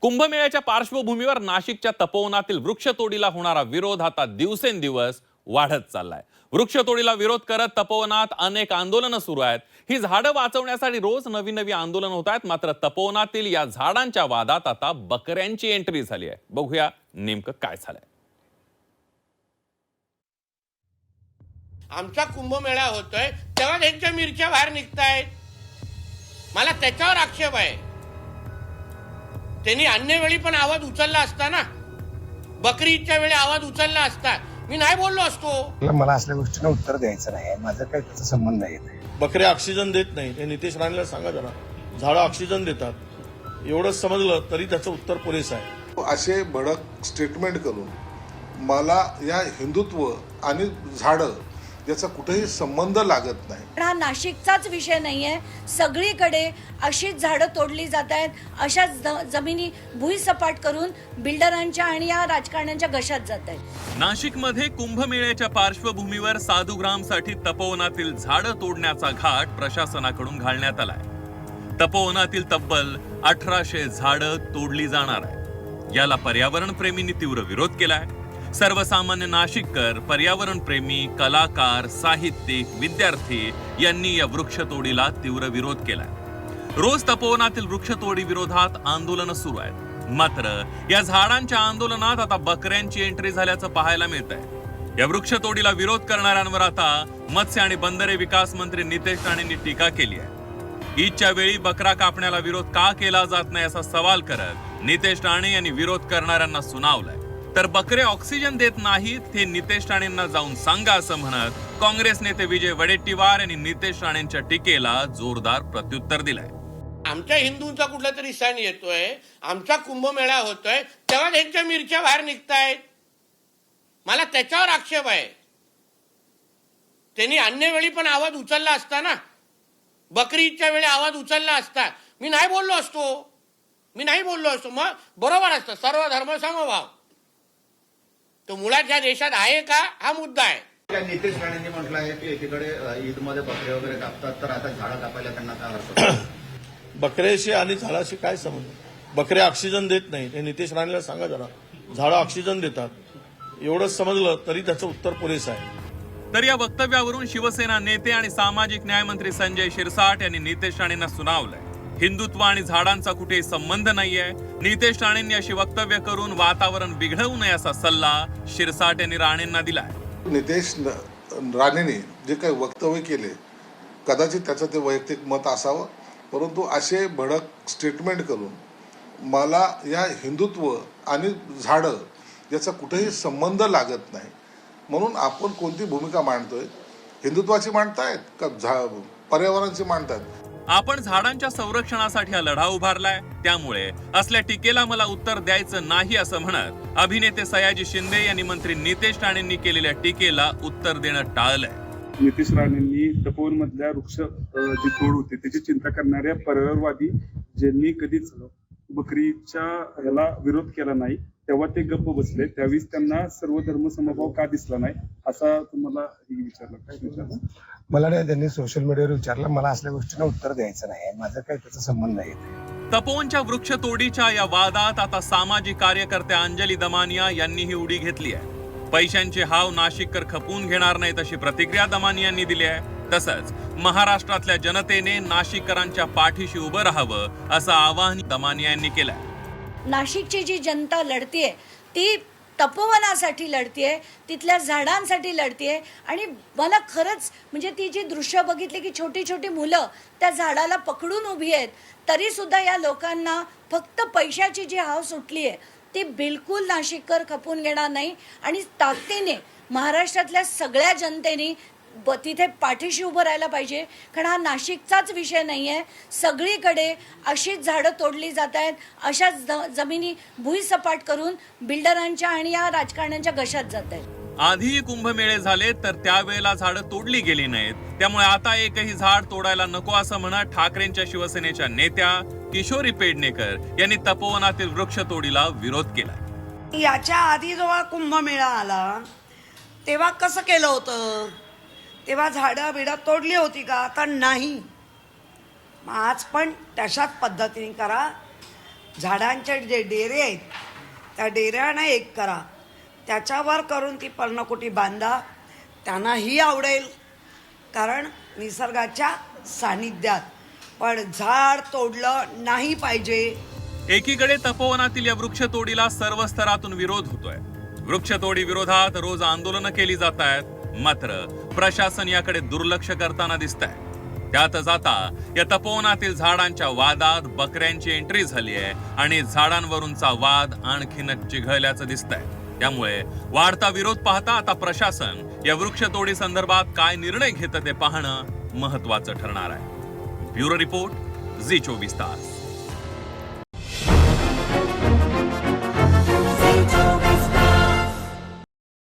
कुंभमेळ्याच्या पार्श्वभूमीवर नाशिकच्या तपोवनातील वृक्षतोडीला होणारा विरोध आता दिवसेंदिवस वाढत चाललाय। वृक्षतोडीला विरोध करत तपोवनात अनेक आंदोलनं सुरू आहेत। ही झाडं वाचवण्यासाठी रोज नवी आंदोलन होत आहेत। मात्र तपोवनातील या झाडांच्या वादात आता बकऱ्यांची एंट्री झाली आहे। बघूया नेमकं काय झालंय। आमचा कुंभमेळा होतोय तेव्हा त्यांच्या मिरच्या बाहेर निघतायत। मला त्याच्यावर आक्षेप आहे। त्यांनी अन्य वेळी पण आवाज उचलला असता ना, बकरी ईदच्या वेळी आवाज उचलला असता, मी नाही बोललो असतो। मला असल्या गोष्टींना उत्तर द्यायचं नाही, माझं काही त्याचा संबंध नाही। बकऱ्या ऑक्सिजन देत नाही हे नितेश राणेला सांगा जरा। झाडं ऑक्सिजन देतात एवढंच समजलं तरी त्याचं उत्तर पुरेसं आहे। असे भडक स्टेटमेंट करून मला या हिंदुत्व आणि झाडं याचा कुठेही संबंध लागत नाही। हा नाशिकचाच विषय नाहीये, सगळीकडे अशीच झाडं तोडली जात आहेत। अशाच जमिनी भुईसपाट करून बिल्डरांच्या आणि या राजकारण्यांच्या घशात जात आहेत। नाशिकमध्ये कुंभमेळ्याच्या पार्श्वभूमीवर साधुग्रामसाठी तपोवनातील झाडं तोडण्याचा घाट प्रशासनाकडून घालण्यात आलाय। तपोवनातील तब्बल 1800 झाडं तोडली जाणार आहे। याला पर्यावरण प्रेमींनी तीव्र विरोध केलाय। सर्वसामान्य नाशिककर, पर्यावरण प्रेमी, कलाकार, साहित्यिक, विद्यार्थी यांनी या वृक्षतोडीला तीव्र विरोध केलाय। रोज तपोवनातील वृक्षतोडी विरोधात आंदोलनं सुरू आहेत। मात्र या झाडांच्या आंदोलनात आता बकऱ्यांची एंट्री झाल्याचं पाहायला मिळतंय। या वृक्षतोडीला विरोध करणाऱ्यांवर आता मत्स्य आणि बंदरे विकास मंत्री नितेश राणेंनी टीका केली आहे। ईदच्या वेळी बकरा कापण्याला विरोध का केला जात नाही असा सवाल करत नितेश राणे यांनी विरोध करणाऱ्यांना सुनावलंय। तर बकरे ऑक्सिजन देत नाहीत हे नितेश राणेंना जाऊन सांगा असं म्हणत काँग्रेस नेते विजय वडेट्टीवार यांनी नितेश राणेंच्या टीकेला जोरदार प्रत्युत्तर दिलंय। आमच्या हिंदूंचा कुठला तरी सण येतोय, आमचा कुंभमेळा होतोय तेव्हा त्यांच्या मिरच्या बाहेर निघतायत। मला त्याच्यावर आक्षेप आहे। त्यांनी अन्य वेळी पण आवाज उचलला असता ना, बकरी ईदच्या वेळी आवाज उचलला असता, मी नाही बोललो असतो। मग बरोबर असतं, सर्व धर्म समभाव। तो मुळात या देशात आहे का हा मुद्दा आहे। नितेश राणेंनी म्हटलं आहे की एकीकडे ईदमध्ये बकरे वगैरे कापतात, तर आता झाडं कापायला त्यांना काय हरकत? बकऱ्याशी आणि झाडाशी काय संबंध? बकऱ्या ऑक्सिजन देत नाही हे नितेश राणेला सांगा जरा। झाडं ऑक्सिजन देतात एवढंच समजलं तरी त्याचं उत्तर पुरेसं आहे। तर या वक्तव्यावरून शिवसेना नेते आणि सामाजिक न्याय मंत्री संजय शिरसाट यांनी नितेश राणेंना सुनावलंय। हिंदुत्व आणि झाडांचा कुठेही संबंध नाहीये। नितेश राणेंनी अशी वक्तव्य करून वातावरण बिघडवू नये असा सल्ला शिरसाट यांनी राणेंना दिलाय। नितेश राणेंनी जे काही वक्तव्य केले कदाचित त्याचं ते वैयक्तिक मत असावं, परंतु असे भडक स्टेटमेंट करून मला या हिंदुत्व आणि झाडं याचा कुठेही संबंध लागत नाही। म्हणून आपण कोणती भूमिका मांडतोय? हिंदुत्वाची मांडतायत का पर्यावरणाची मांडतायत? आपण झाडांच्या संरक्षणासाठी हा लढा उभारलाय, त्यामुळे असल्या टीकेला मला उत्तर द्यायचं नाही असं म्हणत अभिनेते सयाजी शिंदे यांनी मंत्री नितेश राणेंनी केलेल्या टीकेला उत्तर देणं टाळलंय। नितेश राणेंनी तपोवन मधल्या वृक्ष जी तोड होते त्याची चिंता करणाऱ्या पर्यावरणवादी ज्यांनी कधीच बकरीच्या ह्याला विरोध केला नाही तेव्हा ते गप्प बसले, त्यावेळेस त्यांना सर्व धर्म समभाव का दिसला नाही असा तुम्हाला विचारलं? काय विचारलं? मला नाही, त्यांनी सोशल मीडियावर विचारलं, मला असल्या गोष्टींना उत्तर द्यायचं नाही, माझं काही त्याचा संबंध नाही। तपोवनच्या वृक्षतोडीच्या या वादात आता सामाजिक कार्यकर्त्या अंजली दमानिया यांनीही उडी घेतली आहे। पैशांचे हाव नाशिककर खपवून घेणार नाहीत अशी प्रतिक्रिया दमानियांनी दिली आहे। तसंच महाराष्ट्रातल्या जनतेने नाशिककरांच्या पाठीशी उभं राहावं असं आवाहन दमानिया यांनी केलंय। नाशिकची जी जनता लढतीये ती तपोवनासाठी लढतीये, तिथल्या झाडांसाठी लढतीये। आणि मला खरंच म्हणजे ती जी दृश्य बघितली की छोटी छोटी मुलं त्या झाडाला पकडून उभी आहेत, तरी सुद्धा या लोकांना फक्त पैशाची जी हाव सुटली आहे ती बिलकुल नाशिककर खपून घेणार नाही। आणि ताकदीने महाराष्ट्रातल्या सगळ्या जनतेने तिथे पाठीशी उभं राहायला पाहिजे, कारण हा नाशिकचाच विषय नाहीये। सगळीकडे अशीच झाडं तोडली जात आहेत। अशाच जमिनी भुईसपाट करून बिल्डरांच्या आणि या राजकारण्यांच्या घशात जात आहेत। आधीही कुंभमेळे झाले तर त्यावेळेला झाडं तोडली गेली नाहीत, त्यामुळे आता एकही झाड तोडायला नको असं म्हणत ठाकरेंच्या शिवसेनेच्या नेत्या किशोरी पेडणेकर यांनी तपोवनातील वृक्षतोडीला विरोध केला। याच्या आधी जेव्हा कुंभमेळा आला तेव्हा कसं केलं होतं? तेव्हा झाडं बिडं तोडली होती का? तर नाही। आज पण तशाच पद्धतीने करा। झाडांचे जे डेरे आहेत त्या डेऱ्याने एक करा, त्याच्यावर करून ती पर्णकुटी बांधा. त्यांनाही आवडेल, कारण निसर्गाच्या सानिध्यात. पण झाड तोडलं नाही पाहिजे. एकीकडे तपोवनातील या वृक्षतोडीला सर्व स्तरातून विरोध होतोय. वृक्षतोडी विरोधात रोज आंदोलनं केली जात आहेत. मात्र प्रशासन याकडे दुर्लक्ष करताना दिसत आहे. त्यातच आता या तपोवनातील झाडांच्या वादात बकऱ्यांची एंट्री झाली आहे आणि झाडांवरूनचा वाद आणखीनच चिघळल्याचं दिसतंय. त्यामुळे वाढता विरोध पाहता आता प्रशासन या वृक्षतोडी संदर्भात काय निर्णय घेतं ते पाहणं महत्वाचं ठरणार आहे. ब्युरो रिपोर्ट, झी 24 तास.